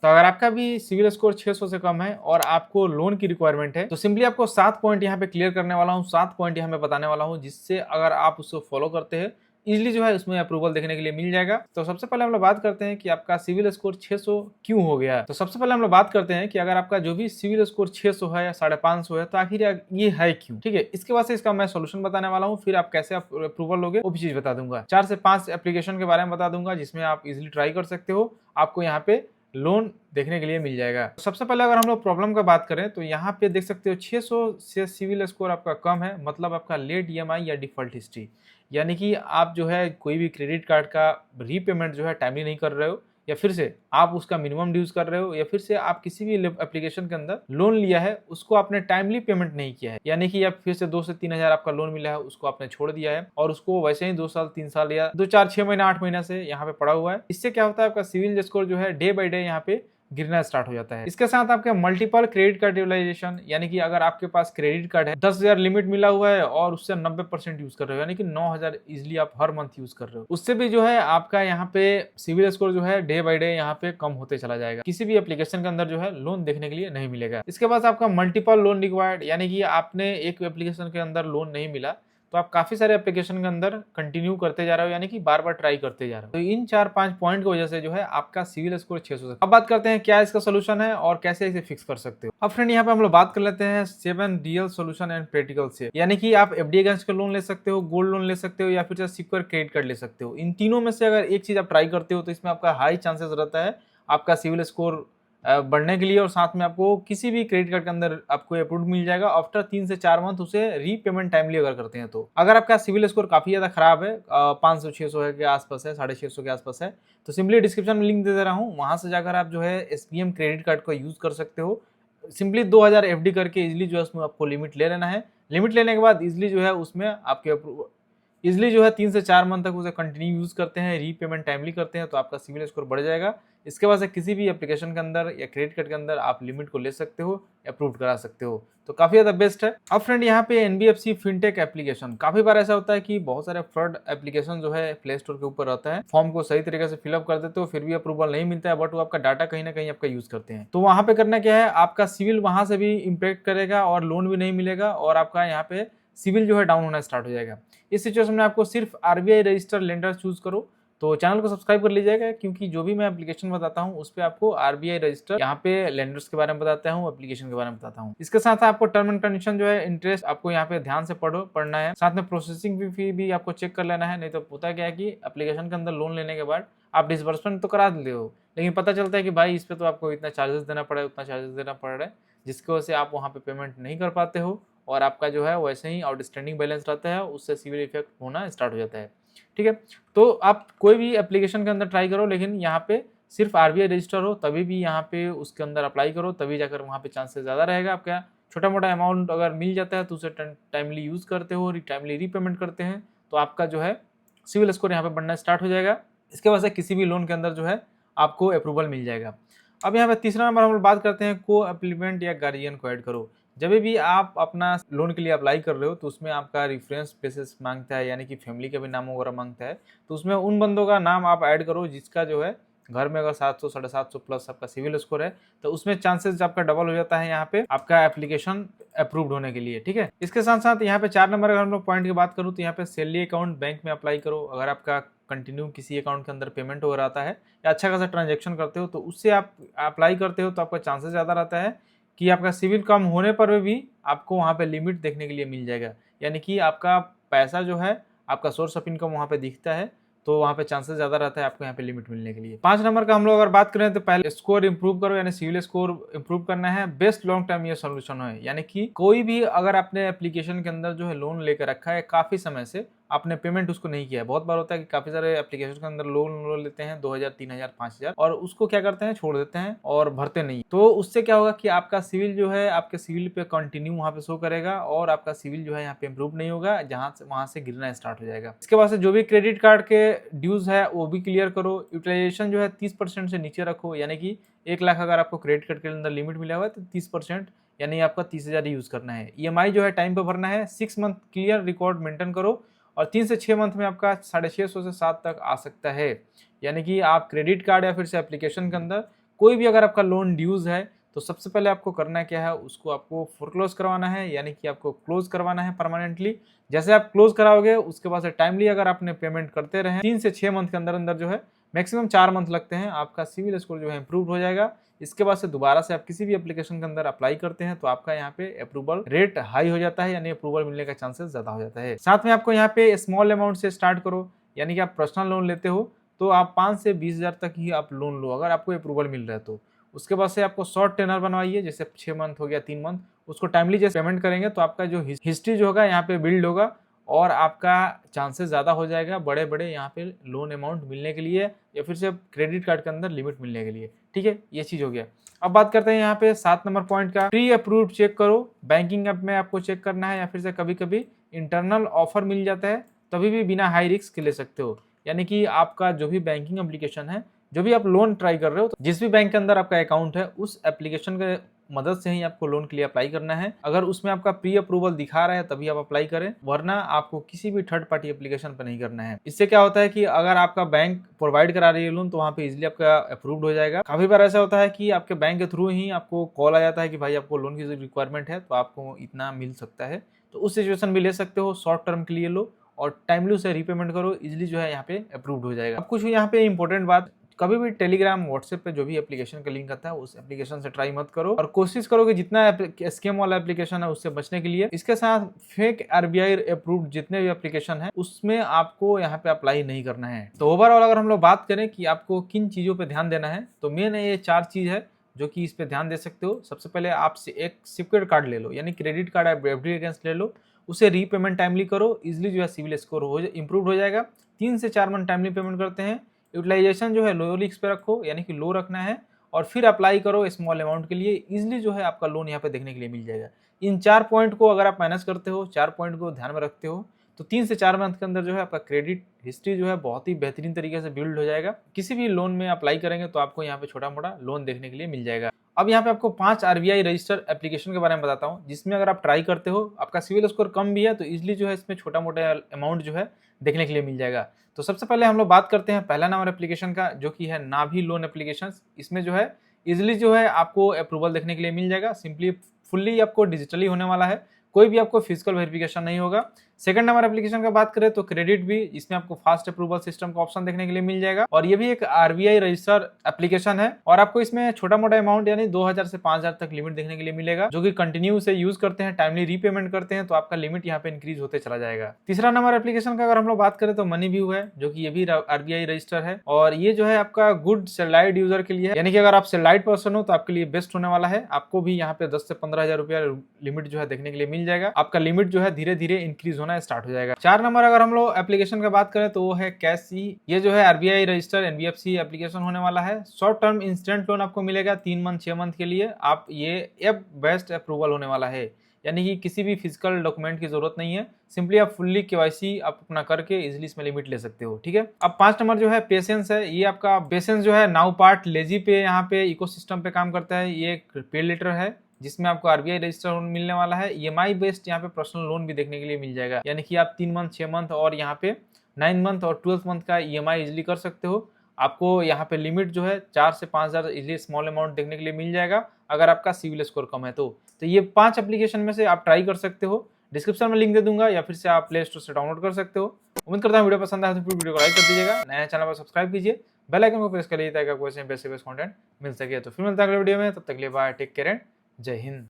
तो अगर आपका भी सिविल स्कोर 600 से कम है और आपको लोन की रिक्वायरमेंट है तो सिंपली आपको 7 पॉइंट यहाँ पे क्लियर करने वाला हूँ, 7 पॉइंट यहाँ पे बताने वाला हूँ, जिससे अगर आप उसको फॉलो करते हैं इजीली जो है उसमें अप्रूवल देखने के लिए मिल जाएगा। तो सबसे पहले हम लोग बात करते हैं कि आपका सिविल स्कोर 600 क्यों हो गया। तो सबसे पहले हम लोग बात करते हैं कि अगर आपका जो भी सिविल स्कोर 600 है या 550 है तो आखिर ये है क्यों, ठीक है। इसके बाद से इसका मैं सोल्यूशन बताने वाला हूँ, फिर आप कैसे अप्रूवल लोगे वो भी चीज बता दूंगा। 4 से 5 एप्लीकेशन के बारे में बता दूंगा जिसमें आप इजिली ट्राई कर सकते हो, आपको यहाँ पे लोन देखने के लिए मिल जाएगा। तो सबसे पहले अगर हम लोग प्रॉब्लम का बात करें तो यहाँ पे देख सकते हो 600 से सिविल स्कोर आपका कम है, मतलब आपका लेट ईएमआई या डिफॉल्ट हिस्ट्री, यानी कि आप जो है कोई भी क्रेडिट कार्ड का रीपेमेंट जो है टाइमली नहीं कर रहे हो, या फिर से आप उसका मिनिमम ड्यूज कर रहे हो, या फिर से आप किसी भी एप्लीकेशन के अंदर लोन लिया है उसको आपने टाइमली पेमेंट नहीं किया है, यानी कि आप फिर से 2 से 3 हजार आपका लोन मिला है उसको आपने छोड़ दिया है और उसको वैसे ही 2 साल 3 साल या 2 4 6 महीना 8 महीना से यहाँ पे पड़ा हुआ है। इससे क्या होता है आपका सिविल स्कोर जो है डे बाई डे यहाँ पे गिरना स्टार्ट हो जाता है। इसके साथ आपके मल्टीपल क्रेडिट कार्ड यूटिलाइजेशन, यानी कि अगर आपके पास क्रेडिट कार्ड है 10,000 लिमिट मिला हुआ है और उससे 90% यूज कर रहे हो, यानी कि 9,000 इजिली आप हर मंथ यूज कर रहे हो, उससे भी जो है आपका यहाँ पे सिविल स्कोर जो है डे बाई डे यहाँ पे कम होते चला जाएगा, किसी भी एप्लीकेशन के अंदर जो है लोन देखने के लिए नहीं मिलेगा। इसके बाद आपका मल्टीपल लोन रिक्वायर्ड, यानी कि आपने एक एप्लीकेशन के अंदर लोन नहीं मिला तो आप काफी सारे एप्लीकेशन के अंदर कंटिन्यू करते जा रहे हो, यानी कि बार बार ट्राई करते जा रहे हो। तो इन 4-5 पॉइंट की वजह से जो है आपका सिविल स्कोर 600 से। अब बात करते हैं क्या इसका सोल्यूशन है और कैसे इसे फिक्स कर सकते हो। अब फ्रेंड यहाँ पे हम लोग बात कर लेते हैं 7 रियल सोल्यूशन एंड प्रैक्टिकल से, यानी कि आप एफडी अगेंस्ट का लोन ले सकते हो, गोल्ड लोन ले सकते हो, या फिर सिक्योर क्रेडिट कार्ड ले सकते हो। इन तीनों में से अगर एक चीज आप ट्राई करते हो तो इसमें आपका हाई चांसेस रहता है आपका सिविल स्कोर बढ़ने के लिए, और साथ में आपको किसी भी क्रेडिट कार्ड के अंदर आपको अप्रूव मिल जाएगा आफ्टर 3 से 4 मंथ उसे रीपेमेंट टाइमली अगर करते हैं तो। अगर आपका सिविल स्कोर काफी ज्यादा खराब है, 500-600 है के आसपास है, 650 के आसपास है, तो सिंपली डिस्क्रिप्शन में लिंक दे दे रहा हूँ, वहां से जाकर आप जो है एसबीएम क्रेडिट कार्ड का यूज कर सकते हो। सिंपली 2000 एफडी करके इजिली जो है उसमें आपको लिमिट ले लेना है। लिमिट लेने के बाद इजिली जो है उसमें आपके इजिली जो है 3 से 4 मंथ तक उसे कंटिन्यू यूज करते हैं, रीपेमेंट टाइमली करते हैं, तो आपका सिविल स्कोर बढ़ जाएगा। इसके बाद से किसी भी एप्लीकेशन के अंदर या क्रेडिट कार्ड के अंदर आप लिमिट को ले सकते हो, अप्रूव करा सकते हो, तो काफी ज्यादा बेस्ट है। अब फ्रेंड यहाँ पे एनबीएफसी फिनटेक एप्लीकेशन, काफी बार ऐसा होता है कि बहुत सारे फ्रॉड एप्लीकेशन जो है प्ले स्टोर के ऊपर रहता है, फॉर्म को सही तरीके से फिलअप कर देते हो फिर भी अप्रूवल नहीं मिलता है, बट वो आपका डाटा कहीं ना कहीं आपका यूज करते हैं। तो वहां पे करना क्या है, आपका सिविल वहां से भी इम्पेक्ट करेगा और लोन भी नहीं मिलेगा और आपका यहाँ पे सिविल जो है डाउन होना स्टार्ट हो जाएगा। इस सिचुएशन में आपको सिर्फ आरबीआई रजिस्टर्ड लेंडर चूज करो। तो चैनल को सब्सक्राइब कर लीजिएगा, क्योंकि जो भी मैं एप्लीकेशन बताता हूँ उस पर आपको आरबीआई रजिस्टर यहाँ पे लेंडर्स के बारे में बताता हूँ, एप्लीकेशन के बारे में बताता हूँ। इसके साथ आपको टर्म एंड कंडीशन जो है इंटरेस्ट आपको यहाँ पे ध्यान से पढ़ना है, साथ में प्रोसेसिंग फी भी आपको चेक कर लेना है। नहीं तो होता क्या है कि एप्लीकेशन के अंदर लोन लेने के बाद आप डिसबर्समेंट तो करा देते हो, लेकिन पता चलता है कि भाई इस पे तो आपको इतना चार्जेस देना पड़ा है, उतना चार्जेस देना पड़ रहा है, जिसकी वजह से आप वहाँ पे पेमेंट नहीं कर पाते हो और आपका जो है वैसे ही आउटस्टैंडिंग बैलेंस रहता है, उससे सिविल इफेक्ट होना स्टार्ट हो जाता है। ठीक है, तो आप कोई भी एप्लीकेशन के अंदर ट्राई करो, लेकिन यहाँ पे सिर्फ आरबीआई रजिस्टर हो तभी भी यहाँ पे उसके अंदर अप्लाई करो, तभी जाकर वहाँ पे चांसेस ज़्यादा रहेगा आपका। छोटा मोटा अमाउंट अगर मिल जाता है तो उसे टाइमली यूज़ करते हो, टाइमली रीपेमेंट करते हैं, तो आपका जो है सिविल स्कोर यहाँ पे बढ़ना स्टार्ट हो जाएगा। इसके वजह से किसी भी लोन के अंदर जो है आपको अप्रूवल मिल जाएगा। अब यहाँ पे तीसरा नंबर हम लोग बात करते हैं को एप्लीमेंट या गार्जियन को ऐड करो। जब भी आप अपना लोन के लिए अप्लाई कर रहे हो तो उसमें आपका रेफरेंस बेसिस मांगता है, यानी कि फैमिली का भी नाम वगैरह मांगता है, तो उसमें उन बंदों का नाम आप ऐड करो जिसका जो है घर में अगर 700 750 प्लस आपका सिविल स्कोर है, तो उसमें चांसेस आपका डबल हो जाता है यहाँ पे आपका एप्लीकेशन अप्रूव्ड होने के लिए। ठीक है, इसके साथ साथ यहाँ पे 4 नंबर अगर हम लोग पॉइंट की बात करूँ तो यहाँ पे सैलरी अकाउंट बैंक में अप्लाई करो। अगर आपका कंटिन्यू किसी अकाउंट के अंदर पेमेंट हो रहा है या अच्छा खासा ट्रांजेक्शन करते हो तो उससे आप अप्लाई करते हो, तो आपका चांसेस ज़्यादा रहता है कि आपका सिविल कम होने पर भी आपको वहाँ पे लिमिट देखने के लिए मिल जाएगा, यानी कि आपका पैसा जो है आपका सोर्स ऑफ इनकम वहाँ पे दिखता है, तो वहाँ पे चांसेस ज़्यादा रहता है आपको यहाँ पे लिमिट मिलने के लिए। 5 नंबर का हम लोग अगर बात करें तो पहले स्कोर इंप्रूव करो, यानी सिविल स्कोर इंप्रूव करना है। बेस्ट लॉन्ग टर्म ये सोल्यूशन है, यानी कि कोई भी अगर आपने एप्लीकेशन के अंदर जो है लोन लेकर रखा है काफ़ी समय से, आपने पेमेंट उसको नहीं किया है। बहुत बार होता है कि काफी सारे एप्लीकेशन के अंदर लोन लेते हैं 2000 3000 5000 और उसको क्या करते हैं छोड़ देते हैं और भरते नहीं, तो उससे क्या होगा कि आपका सिविल जो है आपके सिविल पे कंटिन्यू वहां पे शो करेगा और आपका सिविल जो है यहाँ पे इंप्रूव नहीं होगा, जहां से वहां से गिरना स्टार्ट हो जाएगा। इसके बाद से जो भी क्रेडिट कार्ड के ड्यूज है वो भी क्लियर करो। यूटिलाइजेशन जो है 30% से नीचे रखो, यानी कि 1 लाख अगर आपको क्रेडिट कार्ड के अंदर लिमिट मिला हुआ है तो 30% यानी आपका 30,000 यूज करना है। ईएमआई जो है टाइम पे भरना है। 6 मंथ क्लियर रिकॉर्ड मेंटेन करो और 3 से 6 मंथ में आपका 650 से 7 तक आ सकता है, यानी कि आप क्रेडिट कार्ड या फिर से एप्लीकेशन के अंदर कोई भी अगर आपका लोन ड्यूज है तो सबसे पहले आपको करना क्या है, उसको आपको फोरक्लोज करवाना है, यानी कि आपको क्लोज करवाना है परमानेंटली। जैसे आप क्लोज कराओगे उसके बाद से टाइमली अगर आपने पेमेंट करते रहे 3 से 6 मंथ के अंदर अंदर जो है, मैक्सिमम 4 मंथ लगते हैं, आपका सिविल स्कोर जो है इंप्रूव हो जाएगा। इसके बाद से दोबारा से आप किसी भी एप्लीकेशन के अंदर अप्लाई करते हैं तो आपका यहाँ पे अप्रूवल रेट हाई हो जाता है, यानी अप्रूवल मिलने का चांसेस ज्यादा हो जाता है। साथ में आपको यहाँ पे स्मॉल अमाउंट से स्टार्ट करो, यानी कि आप पर्सनल लोन लेते हो तो आप 5 से 20,000 तक ही आप लोन लो अगर आपको अप्रूवल मिल रहा है तो। उसके बाद से आपको शॉर्ट टेनर बनवाइए, जैसे 6 मंथ हो गया, 3 मंथ, उसको टाइमली जैसे पेमेंट करेंगे तो आपका जो हिस्ट्री जो होगा यहाँ पे बिल्ड होगा और आपका चांसेस ज़्यादा हो जाएगा बड़े बड़े यहाँ पे लोन अमाउंट मिलने के लिए या फिर से क्रेडिट कार्ड के अंदर लिमिट मिलने के लिए। ठीक है, ये चीज़ हो गया। अब बात करते हैं यहाँ पे 7 नंबर पॉइंट का, प्री अप्रूव्ड चेक करो। बैंकिंग ऐप में आपको चेक करना है या फिर से कभी कभी इंटरनल ऑफर मिल जाता है, तभी भी बिना हाई रिस्क ले सकते हो। यानी कि आपका जो भी बैंकिंग एप्लीकेशन है, जो भी आप लोन ट्राई कर रहे हो, तो जिस भी बैंक के अंदर आपका अकाउंट है उस एप्लीकेशन के मदद से ही आपको लोन के लिए अप्लाई करना है। अगर उसमें आपका प्री अप्रूवल दिखा रहा है तभी आप अप्लाई करें, वरना आपको किसी भी थर्ड पार्टी एप्लीकेशन पर नहीं करना है। इससे क्या होता है कि अगर आपका बैंक प्रोवाइड करा रही है लोन तो वहाँ पे इजिली आपका अप्रूव्ड हो जाएगा। काफी बार ऐसा होता है कि आपके बैंक के थ्रू ही आपको कॉल आ जाता है कि भाई आपको लोन की रिक्वायरमेंट है तो आपको इतना मिल सकता है, तो उस सिचुएशन भी ले सकते हो। शॉर्ट टर्म के लिए लो और टाइमली उसे रीपेमेंट करो, इजिली जो है यहाँ पे अप्रूव्ड हो जाएगा। अब कुछ यहाँ पे इंपॉर्टेंट बात, कभी भी टेलीग्राम व्हाट्सएप पे जो भी एप्लीकेशन का लिंक आता है उस एप्लीकेशन से ट्राई मत करो और कोशिश करो कि जितना स्कैम वाला एप्लीकेशन है उससे बचने के लिए। इसके साथ फेक आरबीआई अप्रूव्ड जितने भी एप्लीकेशन है उसमें आपको यहाँ पे अप्लाई नहीं करना है। तो ओवरऑल अगर हम लोग बात करें कि आपको किन चीजों पे ध्यान देना है, तो मेन ये 4 चीज है जो कि इस पे ध्यान दे सकते हो। सबसे पहले आप एक सिक्योर कार्ड ले लो, यानी क्रेडिट कार्ड आप एफडी अगेंस्ट ले लो, उसे रीपेमेंट टाइमली करो, इजिली जो है सिविल स्कोर हो इंप्रूव हो जाएगा। 3 से 4 मंथ टाइमली पेमेंट करते हैं। यूटिलाइजेशन जो है लो रिस्क पे रखो, यानी कि लो रखना है, और फिर अप्लाई करो स्मॉल अमाउंट के लिए, इजिली जो है आपका लोन यहाँ पे देखने के लिए मिल जाएगा। इन 4 पॉइंट को अगर आप मैनेज करते हो, 4 पॉइंट को ध्यान में रखते हो, तो 3 से 4 मंथ के अंदर जो है आपका क्रेडिट हिस्ट्री जो है बहुत ही बेहतरीन तरीके से बिल्ड हो जाएगा। किसी भी लोन में अप्लाई करेंगे तो आपको यहाँ पे छोटा मोटा लोन देखने के लिए मिल जाएगा। अब यहाँ पे आपको 5 आरबीआई रजिस्टर एप्लीकेशन के बारे में बताता हूँ, जिसमें अगर आप ट्राई करते हो, आपका सिविल स्कोर कम भी है तो इजिली जो है इसमें छोटा मोटा अमाउंट जो है देखने के लिए मिल जाएगा। तो सबसे पहले हम लोग बात करते हैं पहला नंबर एप्लीकेशन का, जो कि है नाभी लोन एप्लीकेशन। इसमें जो है इजिली जो है आपको अप्रूवल देखने के लिए मिल जाएगा। सिंपली फुल्ली आपको डिजिटली होने वाला है, कोई भी आपको फिजिकल वेरिफिकेशन नहीं होगा। सेकंड नंबर एप्लीकेशन का बात करें तो क्रेडिट भी, इसमें आपको फास्ट अप्रूवल सिस्टम का ऑप्शन देखने के लिए मिल जाएगा, और ये भी एक आरबीआई रजिस्टर एप्लीकेशन है, और आपको इसमें छोटा मोटा अमाउंट यानी 2000 से 5000 तक लिमिट देखने के लिए मिलेगा, जो कि कंटिन्यू से यूज करते हैं, टाइमली रीपेमेंट करते हैं तो आपका लिमिट यहाँ पे इंक्रीज होते चला जाएगा। तीसरा नंबर एप्लीकेशन का अगर हम लोग बात करें तो मनी व्यू है, जो कि ये भी आरबीआई रजिस्टर है, और ये जो है आपका गुड सैलराइड यूजर के लिए है, यानी कि अगर आप सैलराइड पर्सन हो तो आपके लिए बेस्ट होने वाला है। आपको भी यहाँ पे 10 से 15,000 रुपया लिमिट जो है देखने के लिए मिल जाएगा। आपका लिमिट जो है धीरे धीरे इंक्रीज होना स्टार्ट हो जाएगा। 4 नंबर अगर हम लोग एप्लीकेशन का बात करें तो वो है कैश-ई। ये जो है आरबीआई रजिस्टर एनबीएफसी एप्लीकेशन होने वाला है। शॉर्ट टर्म इंस्टेंट लोन आपको मिलेगा 3 मंथ 6 मंथ के लिए। आप ये ऐप बेस्ट अप्रूवल होने वाला है, यानी कि किसी भी फिजिकल डॉक्यूमेंट की जरूरत नहीं है, सिंपली आप फुल्ली केवाईसी आप अपना करके इजिली इसमें लिमिट ले सकते हो। ठीक है, अब 5 नंबर जो है पेशेंस है। ये आपका पेशेंस जो है नाउ पार्ट लेजी पे यहाँ पे इकोसिस्टम पे काम करता है। ये एक पे लेटर है जिसमें आपको आरबीआई रजिस्टर लोन मिलने वाला है। ईएमआई बेस्ड यहाँ पे पर्सनल लोन भी देखने के लिए मिल जाएगा, यानी कि आप 3 मंथ 6 मंथ और यहाँ पे 9 मंथ और 12 मंथ का ईएमआई इजिली कर सकते हो। आपको यहाँ पे लिमिट जो है 4 से 5,000 इजिली स्मॉल अमाउंट देखने के लिए मिल जाएगा अगर आपका सिविल स्कोर कम है तो ये 5 एप्लीकेशन में से आप ट्राई कर सकते हो। डिस्क्रिप्शन में लिंक दे दूंगा या फिर से आप प्ले स्टोर से डाउनलोड कर सकते हो। उम्मीद करता हूँ वीडियो पसंद आया तो वीडियो को लाइक कर दीजिएगा, नया चैनल पर सब्सक्राइब कीजिए, बेल आइकन को प्रेस करिए ताकि आपको ऐसे बेस्ट कंटेंट मिल सके। तो फिर मिलता है अगले वीडियो में, तब तक के लिए बाय, टेक केयर एंड जय हिंद।